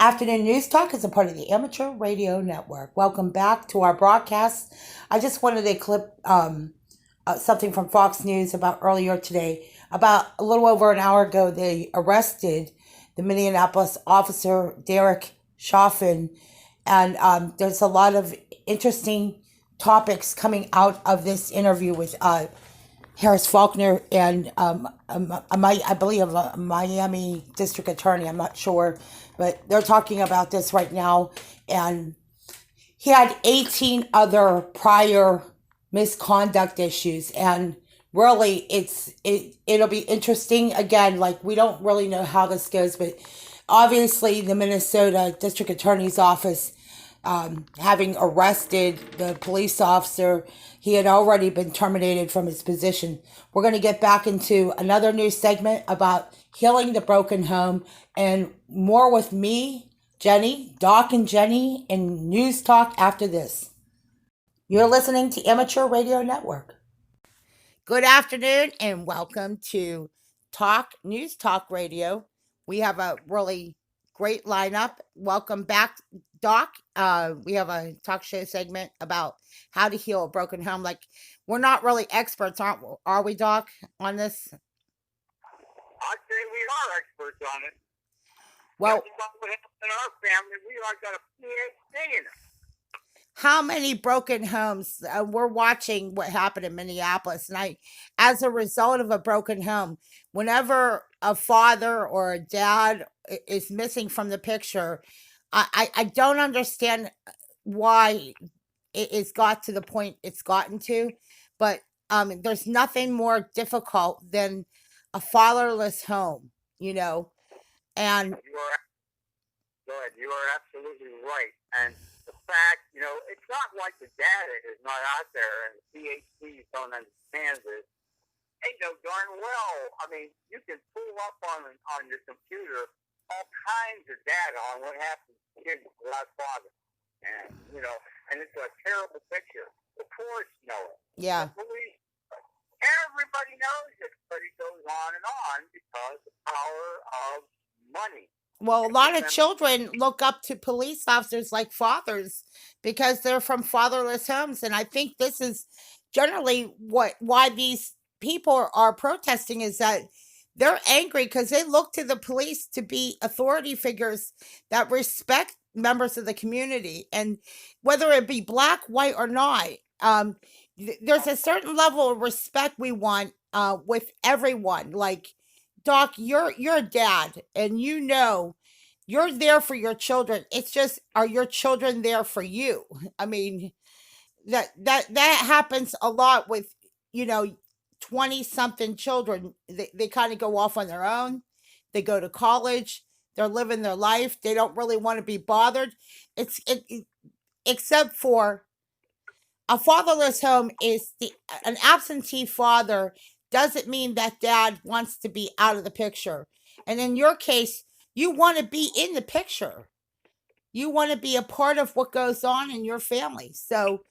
Afternoon News Talk is a part of the Amateur Radio Network. Welcome back to our broadcast. I just wanted to clip something from Fox News about earlier today. About a little over an hour ago, they arrested the Minneapolis officer Derek Chauvin, and there's a lot of interesting topics coming out of this interview with Harris Faulkner and I believe a Miami district attorney. I'm not sure, but they're talking about this right now. And he had 18 other prior misconduct issues, and really, it'll be interesting. Again, like we don't really know how this goes, but obviously, the Minnesota District Attorney's Office having arrested the police officer. He had already been terminated from his position. We're going to get back into another news segment about healing the broken home and more with me, Jenny, Doc, and Jenny in News Talk after this. You're listening to Amateur Radio Network. Good afternoon and welcome to News Talk Radio. We have a really great lineup. Welcome back, Doc. We have a talk show segment about how to heal a broken home. Like we're not really experts, are we, Doc, on this? I'd say we are experts on it. Well, in our family, we all got a PhD in it. How many broken homes? We're watching what happened in Minneapolis, and as a result of a broken home, whenever a father or a dad is missing from the picture, I don't understand why it's got to the point it's gotten to, but there's nothing more difficult than a fatherless home, and You are absolutely right. And the fact, it's not like the data is not out there and the PhDs don't understand this. They know darn well. I mean, you can pull up on your computer all kinds of data on what happens to kids without father. And it's a terrible picture. The courts know it. yeah. The police, everybody knows it, but it goes on because the power of money. Well, a lot of children look up to police officers like fathers because they're from fatherless homes, and I think this is generally why these people are protesting is that they're angry because they look to the police to be authority figures that respect members of the community, and whether it be black, white, or not, there's a certain level of respect we want with everyone. Like Doc, you're a dad, and you're there for your children. It's just, are your children there for you? I mean, that happens a lot with you know 20 something children. They kind of go off on their own. They go to college. They're living their life. They don't really want to be bothered. Except for a fatherless home is an absentee father doesn't mean that dad wants to be out of the picture. And in your case, you want to be in the picture. You want to be a part of what goes on in your family. So,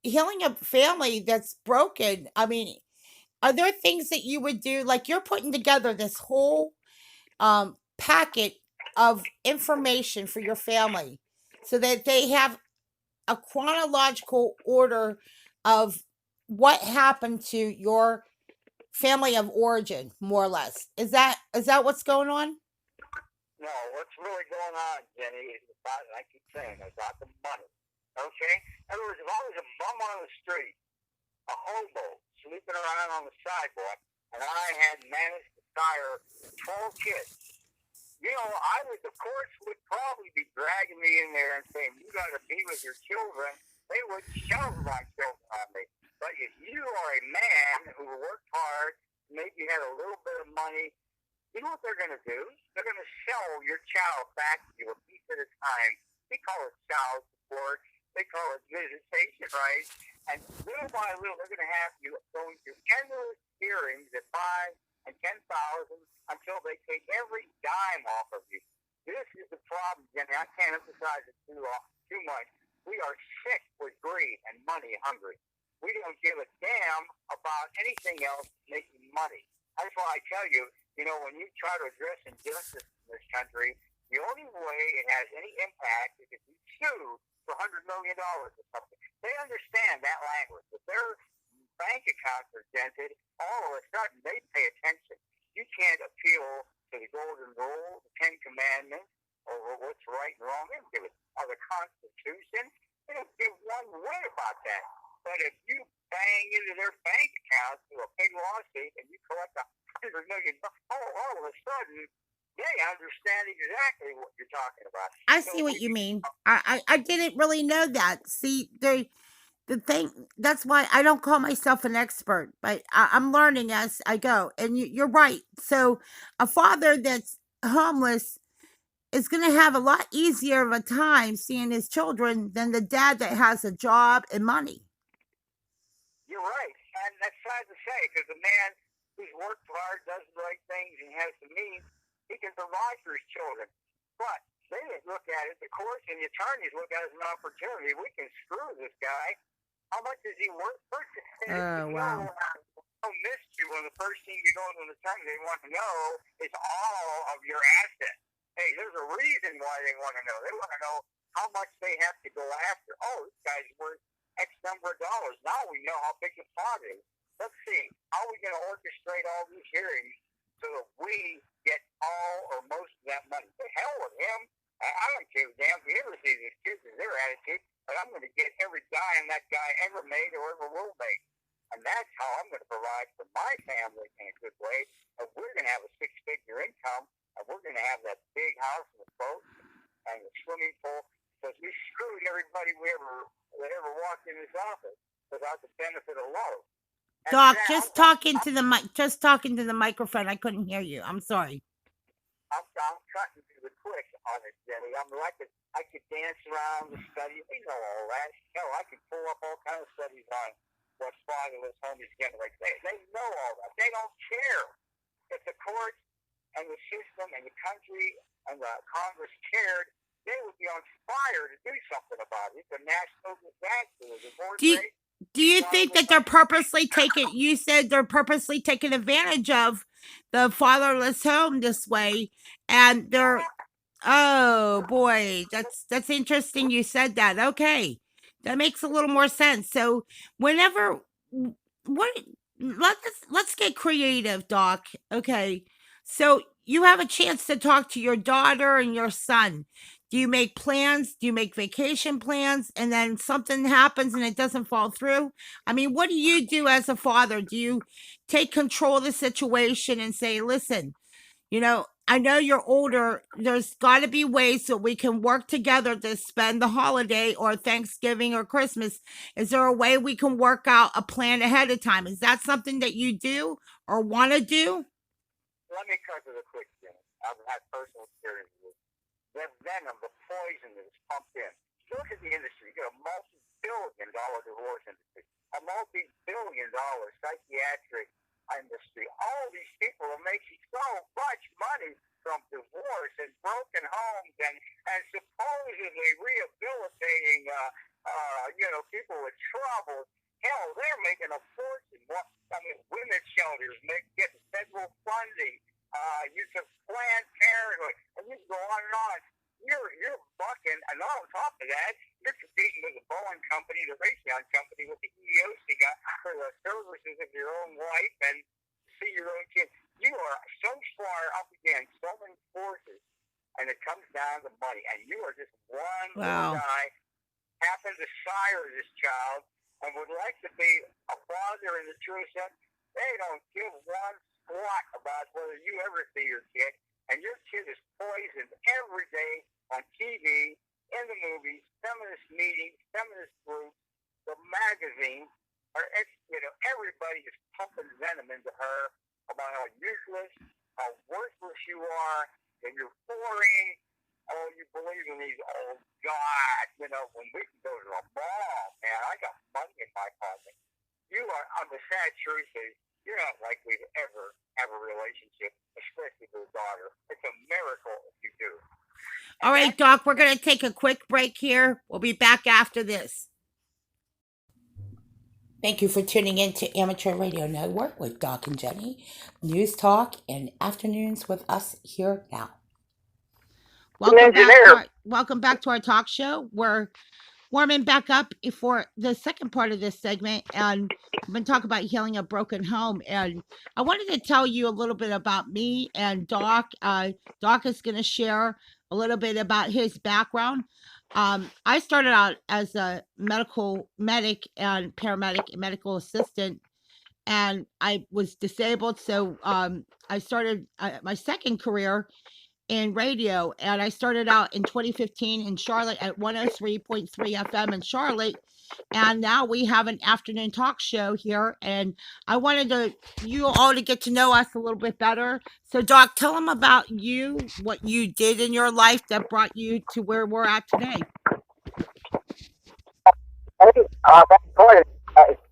healing a family that's broken, I mean, are there things that you would do? Like you're putting together this whole packet of information for your family so that they have a chronological order of what happened to your family of origin, more or less. Is that what's going on? No, what's really going on, Jenny, is about, I keep saying, about the money. Okay? In other words, if I was a bum on the street, a hobo, sleeping around on the sidewalk, and I had managed to sire 12 kids, the courts would probably be dragging me in there and saying, you got to be with your children. They would shove my children on me. But if you are a man who worked hard, maybe had a little bit of money, you know what they're going to do? They're going to sell your child back to you a piece at a time. They call it child support. They call it visitation rights. And little by little, they're going to have you going through endless hearings at 5 and 10,000 until they take every dime off of you. This is the problem, Jenny. I can't emphasize it too much. We are sick with greed and money hungry. We don't give a damn about anything else making money. That's why I tell you, when you try to address injustice in this country, The only way it has any impact is if you sue for $100 million or something. They understand that language. If their bank accounts are dented, all of a sudden they pay attention. You can't appeal to the Golden Rule, the Ten Commandments, or what's right and wrong. They don't give it, or the Constitution. They don't give one whit about that. But if you bang into their bank accounts through a big lawsuit and you collect $100 million, all of a sudden they understand exactly what you're talking about. I So see what when you you mean. I didn't really know that. See, the thing that's why I don't call myself an expert, but I'm learning as I go. And you're right. So a father that's homeless is going to have a lot easier of a time seeing his children than the dad that has a job and money. You're right, and that's sad to say because the man who's worked hard, does the right things, and has the means, he can provide for his children. But they look at it, the courts and the attorneys look at it as an opportunity. We can screw this guy. How much is he worth? First, Oh, wow. no mystery when the first thing you go to an attorney, they want to know is all of your assets. Hey, there's a reason why they want to know. They want to know how much they have to go after. Oh, this guy's worth X number of dollars. Now we know how big the pot is. Let's see. How are we going to orchestrate all these hearings so that we get all or most of that money? The hell with him. I don't give a damn if you ever see these kids and their attitude, but I'm going to get every dime that guy ever made or ever will make. And that's how I'm going to provide for my family in a good way. And we're going to have a six-figure income, and we're going to have that big house and the boat and the swimming pool. Because we screwed everybody that ever walked in this office without the benefit of love. Doc, just talking to the mic, just talking to the microphone. I couldn't hear you. I'm sorry. I'm cutting through the quick on it, Jenny. I could dance around the study. We know all that. Hell, I could pull up all kinds of studies on what fatherless homies get. Like they know all that. They don't care. If the courts and the system and the country and the Congress cared, they would be on fire to do something about it. It's a national disaster. The divorce rate. Do you think that they're purposely taking? You said they're purposely taking advantage of the fatherless home this way, and they're. Oh boy, that's interesting. You said that. Okay, that makes a little more sense. So whenever what let's get creative, Doc. Okay, so you have a chance to talk to your daughter and your son. Do you make plans? Do you make vacation plans? And then something happens and it doesn't fall through? I mean, what do you do as a father? Do you take control of the situation and say, listen, I know you're older. There's got to be ways that we can work together to spend the holiday or Thanksgiving or Christmas. Is there a way we can work out a plan ahead of time? Is that something that you do or want to do? Let me cut to the quick thing. I've had personal experience with the venom, the poison that is pumped in. Look at the industry. You got a multi-billion-dollar divorce industry, a multi-billion-dollar psychiatric industry. All these people are making so much money from divorce and broken homes and supposedly rehabilitating, people with trouble. Hell, they're making a fortune. Women's shelters get federal funding. You can Planned Parenthood, and you can go on and on. You're bucking, and on top of that, you're competing with the Boeing company, the Raytheon company, with the EEOC guy for the services of your own wife and see your own kids. You are so far up against so many forces, and it comes down to money. And you are just one little guy, happen to sire this child, and would like to be a father in the true sense. They don't give one squat about whether you ever see your kid, and your kid is poisoned every day on TV, in the movies, feminist meetings, feminist groups, the magazines, everybody is pumping venom into her about how useless, how worthless you are, and you're boring. Oh, you believe in these old gods, when we can go to a mall, man, I got money in my pocket. You are, the sad truth is, you're not likely to ever have a relationship, especially with a daughter. It's a miracle if you do. All right, Doc, we're going to take a quick break here. We'll be back after this. Thank you for tuning in to Amateur Radio Network with Doc and Jenny. News talk and afternoons with us here now. an engineer. Welcome back to our talk show. We're warming back up for the second part of this segment, and we've been talking about healing a broken home. And I wanted to tell you a little bit about me and Doc. Doc is going to share a little bit about his background. I started out as a medical medic and paramedic and medical assistant, and I was disabled. So I started my second career in radio, and I started out in 2015 in Charlotte at 103.3 FM in Charlotte, and now we have an afternoon talk show here, and I wanted you all to get to know us a little bit better. So Doc, tell them about you, what you did in your life that brought you to where we're at today. That's quite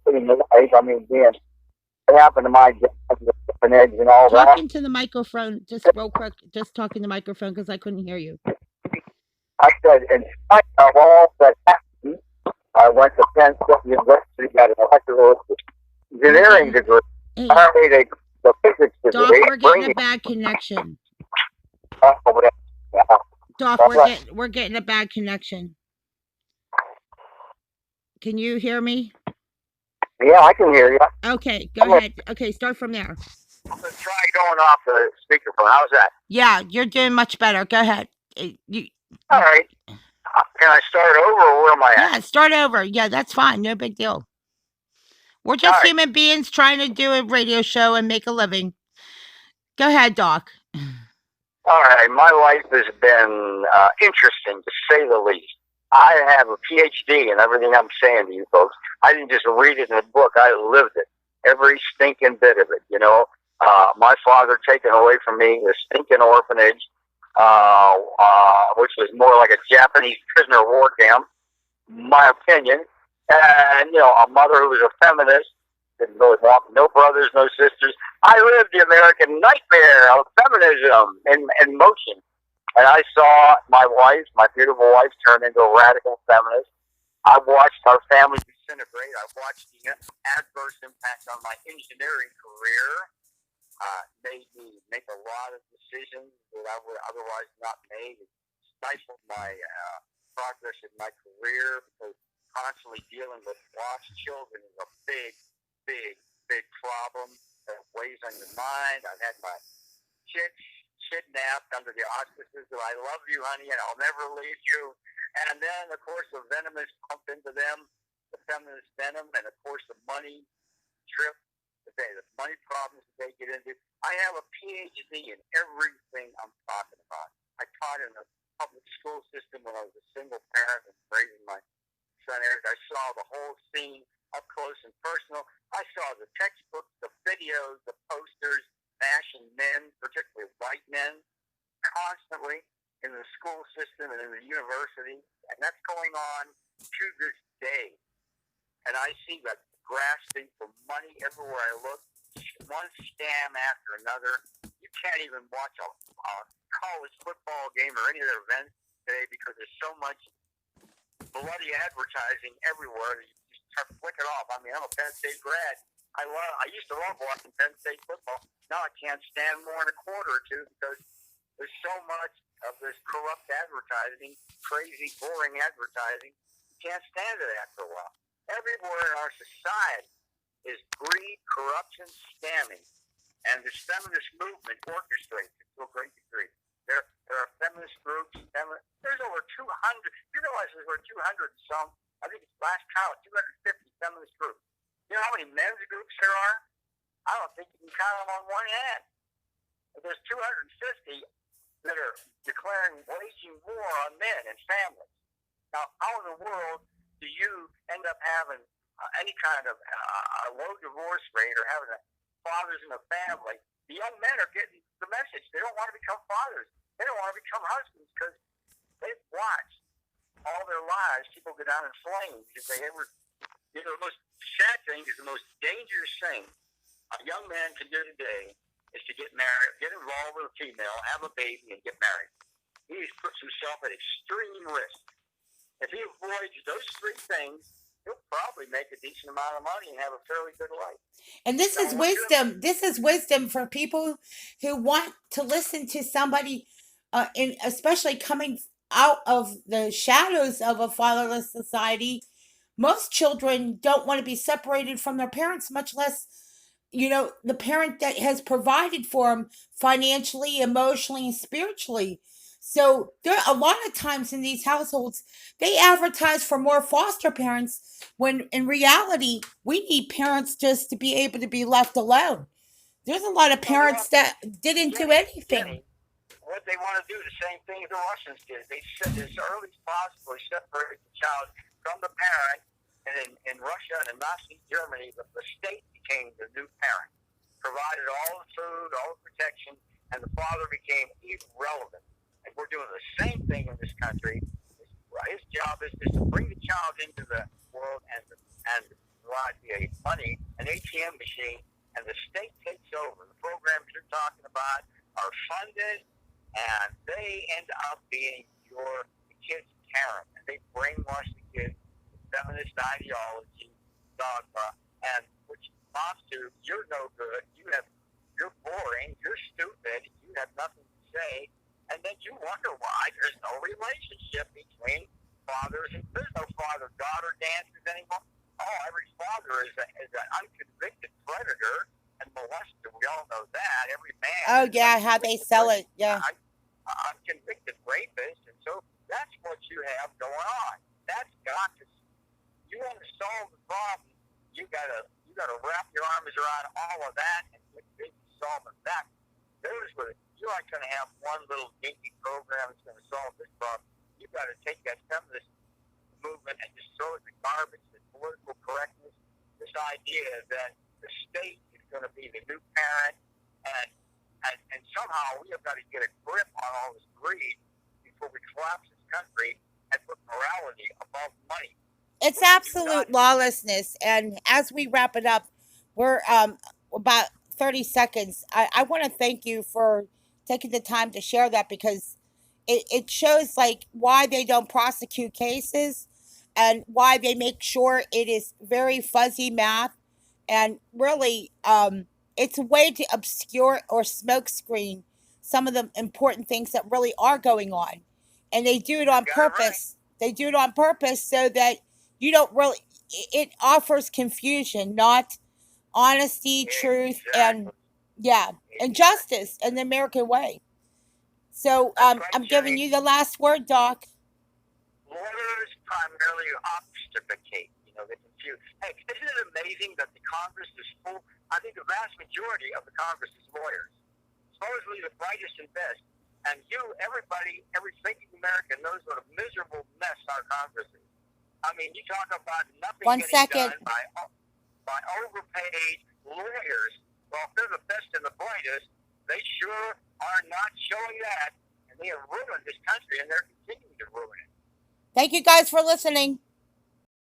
in the life. I mean, being what happened to my job, the different eggs and all that. Talking to the microphone, just real quick, just talking to the microphone because I couldn't hear you. I said, in spite of all that happened, I went to Penn State University, got an electrical engineering degree. Hey, I made the physics Doc, degree. we're getting a bad connection. Doc, we're getting a bad connection. Can you hear me? Yeah, I can hear you. Okay, go ahead. Okay, start from there. I'm going to try going off the speakerphone. How's that? Yeah, you're doing much better. Go ahead. All right. Can I start over, or where am I at? Yeah, start over. Yeah, that's fine. No big deal. We're just human beings trying to do a radio show and make a living. Go ahead, Doc. All right. My life has been interesting, to say the least. I have a PhD in everything I'm saying to you folks. I didn't just read it in a book. I lived it. Every stinking bit of it, you know. My father taken away from me, the stinking orphanage, which was more like a Japanese prisoner of war camp, my opinion. And, you know, a mother who was a feminist, didn't really want no brothers, no sisters. I lived the American nightmare of feminism in motion. And I saw my wife, my beautiful wife, turn into a radical feminist. I watched our family disintegrate. I watched the adverse impact on my engineering career. Made me make a lot of decisions that I would otherwise not made. It stifled my progress in my career because constantly dealing with lost children is a big, big, big problem that weighs on your mind. I've had my chicks kidnapped under the auspices of "I love you, honey, and I'll never leave you." And then, of course, the venom is pumped into them, the feminist venom, and of course, the money trip, the money problems that they get into. I have a PhD in everything I'm talking about. I taught in the public school system when I was a single parent and raising my son Eric. I saw the whole scene up close and personal. I saw the textbooks, the videos, the posters, bashing men, particularly white men, constantly in the school system and in the university. And that's going on to this day. And I see that grasping for money everywhere I look, one scam after another. You can't even watch a college football game or any other event today because there's so much bloody advertising everywhere. You just start to flick it off. I mean, I'm a Penn State grad. I used to love watching Penn State football. Now I can't stand more than a quarter or two because there's so much of this corrupt advertising, crazy, boring advertising. You can't stand it after a while. Everywhere in our society is greed, corruption, scamming. And this feminist movement orchestrates it to a great degree. There are feminist groups. There's over 200. You realize there's over 200 some, I think it's last count, 250 feminist groups. You know how many men's groups there are? I don't think you can count them on one hand. There's 250 that are declaring waging war on men and families. Now, how in the world do you end up having any kind of low divorce rate or having fathers in a family? The young men are getting the message. They don't want to become fathers. They don't want to become husbands because they've watched all their lives people go down in flames if they ever. You know, the most sad thing is the most dangerous thing a young man can do today is to get married, get involved with a female, have a baby, and get married. He puts himself at extreme risk. If he avoids those three things, he'll probably make a decent amount of money and have a fairly good life. And this is wisdom. This is wisdom for people who want to listen to somebody and especially coming out of the shadows of a fatherless society, most children don't want to be separated from their parents, much less, the parent that has provided for them financially, emotionally, and spiritually. So there a lot of times in these households, they advertise for more foster parents when in reality, we need parents just to be able to be left alone. There's a lot of Well, they parents want that didn't do anything. Jenny, what they want to do, the same thing the Russians did. They said as early as possible separate the child from the parent. And in Russia and in Nazi Germany, the state became the new parent, provided all the food, all the protection, and the father became irrelevant. And we're doing the same thing in this country. His job is just to bring the child into the world and provide the money, an ATM machine, and the state takes over. The programs you're talking about are funded, and they end up being the kid's parent, and they brainwash the kids with feminist ideology, dogma, and which amounts to you're no good, you're boring, you're stupid, you have nothing to say, and then you wonder why there's no relationship between fathers and there's no father-daughter dances anymore. Oh, every father is an unconvicted predator and molester. We all know that. Every man Oh is yeah, how they sell it. Yeah. unconvicted rapist, and so that's what you have going on. That's got to. You want to solve the problem, you gotta wrap your arms around all of that and get busy solving that. You're not going to have one little dinky program that's going to solve this problem. You've got to take that feminist movement and just throw it in the garbage, the political correctness, this idea that the state is going to be the new parent, and somehow we have got to get a grip on all this greed before we collapse this country and put morality above money. It's absolute lawlessness. And as we wrap it up, we're about 30 seconds. I want to thank you for taking the time to share that because it shows like why they don't prosecute cases and why they make sure it is very fuzzy math and really it's a way to obscure or smokescreen some of the important things that really are going on, and they do it on purpose. They do it on purpose so that you don't really. It offers confusion, not honesty, truth, and yeah, and justice in the American way. So I'm giving you the last word, Doc. Lawyers primarily obfuscate. They confuse. Hey, isn't it amazing that the Congress is full? I think the vast majority of the Congress is lawyers, supposedly the brightest and best. And everybody, every thinking American knows what a miserable mess our Congress is. I mean, you talk about nothing getting done by overpaid lawyers. Well, if they're the best and the brightest, they sure are not showing that, and they have ruined this country, and they're continuing to ruin it. Thank you guys for listening.